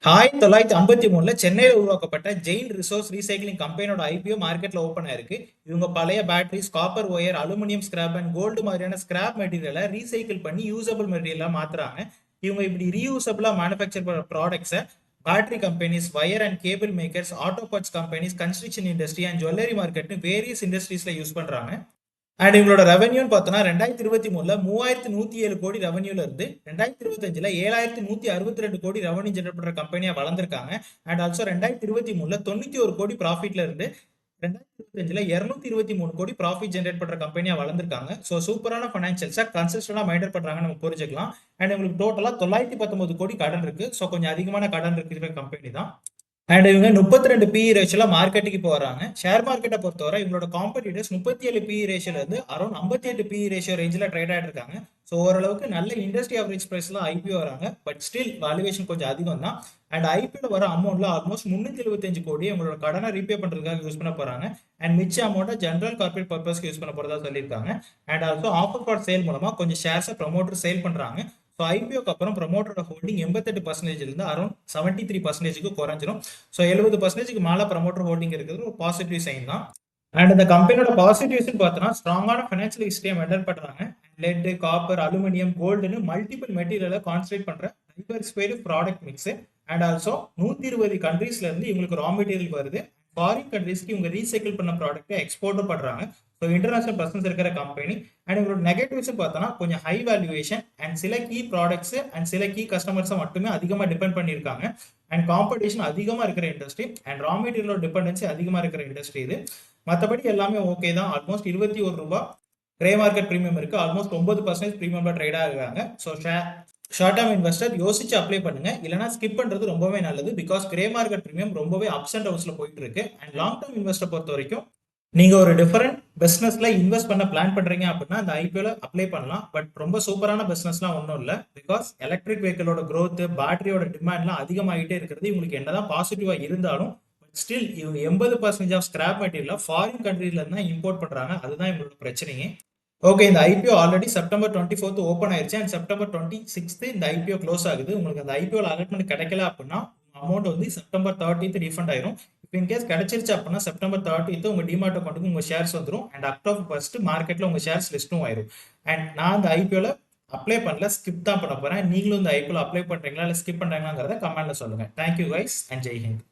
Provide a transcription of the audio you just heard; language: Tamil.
1953 சென்னையில் உருவாக்கப்பட்ட ஜெயின் ரிசோர்ஸ் ரீசைக்ளிங் கம்பெனியோட ஐபிஓ மார்க்கெட்ல ஓப்பன் ஆயிருக்கு. இவங்க பழைய batteries, copper wire, aluminium scrap and gold மாதிரியான ஸ்கிராப் மெட்டீரியலை ரீசைக்கிள் பண்ணி யூசபிள் மெட்டீரியலா மாத்துறாங்க. இவங்க இப்படி ரீயூசபிளா மேனுஃபேக்சர் பண்ற ப்ராடக்ட்ஸை battery companies, wire and cable makers, auto parts companies, construction industry and jewellery மார்க்கெட்னு வேரியஸ் இண்டஸ்ட்ரீஸ்ல யூஸ் பண்றாங்க. அண்ட் இவங்களோட ரெவன்யூன்னு பார்த்தோம்னா 2023 3107 கோடி ரெவன்யூல இருந்து 2025 7162 கோடி ரெவன்யூ ஜெனரேட் பண்ற கம்பெனியா வளர்ந்துருக்காங்க. அண்ட் ஆல்சோ 2023 91 கோடி ப்ராஃபிட்ல இருந்து 2025 223 கோடி ப்ராஃபிட் ஜெனரேட் பண்ற கம்பெனியா வளர்ந்துருக்காங்க. ஸோ சூப்பரான ஃபைனான்சியல்ஸா கன்சிஸ்டன்டா மைண்டர் பண்றாங்க நம்ம புரிஞ்சுக்கலாம். அண்ட் உங்களுக்கு டோட்டலா 919 கோடி கடன் இருக்கு. ஸோ கொஞ்சம் அதிகமான கடன் இருக்கிற கம்பெனி தான். அண்ட் இவங்க 32 பிஇ ரேஷியோல மார்க்கெட்டுக்கு இப்போ வராங்க. ஷேர் மார்க்கெட்டை பொறுத்தவரை இவங்களோட காம்படிட்டர்ஸ் 37 பிஇ ரேஷியோல இருந்து அரௌண்ட் 58 பிஇ ரேஷியோ ரேஞ்சில் ட்ரேட் ஆகிட்டு இருக்காங்க. ஸோ ஓரளவுக்கு நல்ல இண்டஸ்ட்ரி ஆவரேஜ் பிரைஸ்ல ஐபிஓ வராங்க. பட் ஸ்டில் வேல்யூவேஷன் கொஞ்சம் அதிகம் தான். அண்ட் ஐபிஓல வர அமௌண்ட்ல ஆல்மோஸ்ட் 375 கோடி உங்களோட கடனை ரீபே பண்றதுக்காக யூஸ் பண்ண போறாங்க. அண்ட் மிச்ச அமௌண்ட்டை ஜென்ரல் கார்பரேட் பர்பஸ்க்கு யூஸ் பண்ண போறதா சொல்லியிருக்காங்க. And also offer for sale மூலமா கொஞ்சம் ஷேர்ஸை ப்ரமோட்டர் சேல் பண்றாங்க. ஸோ ஐபிஓக்கு அப்புறம் ப்ரமோட்டரோட ஹோல்டிங் 88% இருந்து அரௌண்ட் 73% குறைஞ்சிரும். ஸோ 70% மேலே ப்ரமோட்டர் ஹோல்டிங் இருக்கிறது ஒரு பாசிட்டிவ் சைன் தான். அண்ட் இந்த கம்பெனியோட பாசிட்டிவ்ஸ் பார்த்தோன்னா ஸ்ட்ராங்கான ஃபைனான்சியல் ஹிஸ்டரியை மெயின்டைன் பண்றாங்க. லெட், காப்பர், அலுமினியம், கோல்டுன்னு மல்டிபிள் மெட்டீரியலை கான்சன்ட்ரேட் பண்ற diversified product mix. And also 120 கண்ட்ரீஸ்ல இருந்து இவங்களுக்கு ரா மெட்டீரியல் வருது. ஃபாரின் கண்ட்ரீஸ்க்கு இவங்க ரீசைக்கிள் பண்ண ப்ராடக்ட்டை எக்ஸ்போர்ட்டும் பண்றாங்க. ஸோ இன்டர்நேஷனல் பர்சன்ஸ் இருக்கிற கம்பெனி. அண்ட் இவங்களோட நெகட்டிவ்ஸ் பார்த்தோன்னா கொஞ்சம் ஹை வேல்யூவேஷன் அண்ட் சில கீ ப்ராடக்ட்ஸ் அண்ட் சில கீ கஸ்டமர்ஸை மட்டுமே அதிகமாக டிபெண்ட் பண்ணியிருக்காங்க. அண்ட் காம்படிஷன் அதிகமாக இருக்கிற இண்டஸ்ட்ரி அண்ட் ரா மெட்டீரியலோட டிபெண்டன்சி அதிகமாக இருக்கிற இண்டஸ்ட்ரி இது. மற்றபடி எல்லாமே ஓகே தான். ஆல்மோஸ்ட் 21 ரூபாய் கிரே மார்க்கெட் ப்ரீமியம் இருக்கு. ஆல்மோஸ்ட் 9% ப்ரீமியம்ல ட்ரேட் ஆகுறாங்க. ஸோ ஷார்ட் டேர்ம் இன்வெஸ்டர் யோசிச்சு அப்ளை பண்ணுங்க. இல்லைனா ஸ்கிப் பண்றது ரொம்பவே நல்லது. பிகாஸ் கிரே மார்க்கெட் ப்ரீமியம் ரொம்பவே அப்ஸ் அண்ட் டவுன்ஸ்ல போயிட்டு இருக்கு. அண்ட் லாங் டேர்ம் இன்வெஸ்டர் பொறுத்த வரைக்கும் நீங்க ஒரு டிஃபரெண்ட் பிசினஸ்ல இன்வெஸ்ட் பண்ண பிளான் பண்றீங்க அப்படின்னா அந்த ஐபிஓல அப்ளை பண்ணலாம். பட் ரொம்ப சூப்பரான பிசினஸ்லாம் ஒன்றும் இல்லை. பிகாஸ் எலக்ட்ரிக் வெஹிக்கிளோட க்ரோத், பேட்டரியோட டிமாண்ட்லாம் அதிகமாகிட்டே இருக்கிறது. உங்களுக்கு என்னதான் பாசிட்டிவா இருந்தாலும் பட் ஸ்டில் இவங்க 80% ஆஃப் ஸ்கிராப் மெட்டீரியல் ஃபாரின் கண்ட்ரில இருந்தா இம்போர்ட் பண்றாங்க. அதுதான் இவங்களோட பிரச்சனையே. ஓகே, இந்த ஐபிஓ ஆல்ரெடி செப்டம்பர் 24 ஓப்பன் ஆயிருச்சு. அண்ட் செப்டம்பர் 26 இந்த ஐபிஓ க்ளோஸ் ஆகுது. உங்களுக்கு அந்த ஐபிஓல அலாட்மெண்ட் கிடைக்கல அப்படின்னா அமௌண்ட் வந்து செப்டம்பர் 30 ரீஃபண்ட் ஆயிரும். இப்போ இன்கேஸ் கிடைச்சிருச்சு அப்படின்னா செப்டம்பர் 30 உங்க டிமார்ட் அக்கௌண்ட்டுக்கு உங்க ஷேர்ஸ் வந்துடும். அண்ட் அக்டோபர் 1 மார்க்கெட்ல உங்க ஷேர்ஸ் லிஸ்ட்டும் ஆயிரும். அண்ட் நான் இந்த ஐபிஓல அப்ளை பண்ணல, ஸ்கிப் தான் பண்ண போறேன். நீங்களும் இந்த ஐபிஓல அப்ளை பண்றீங்களா இல்லை ஸ்கிப் பண்றீங்களாங்கிறத கமெண்ட்ல சொல்லுங்க. Thank you guys and Jai Hind.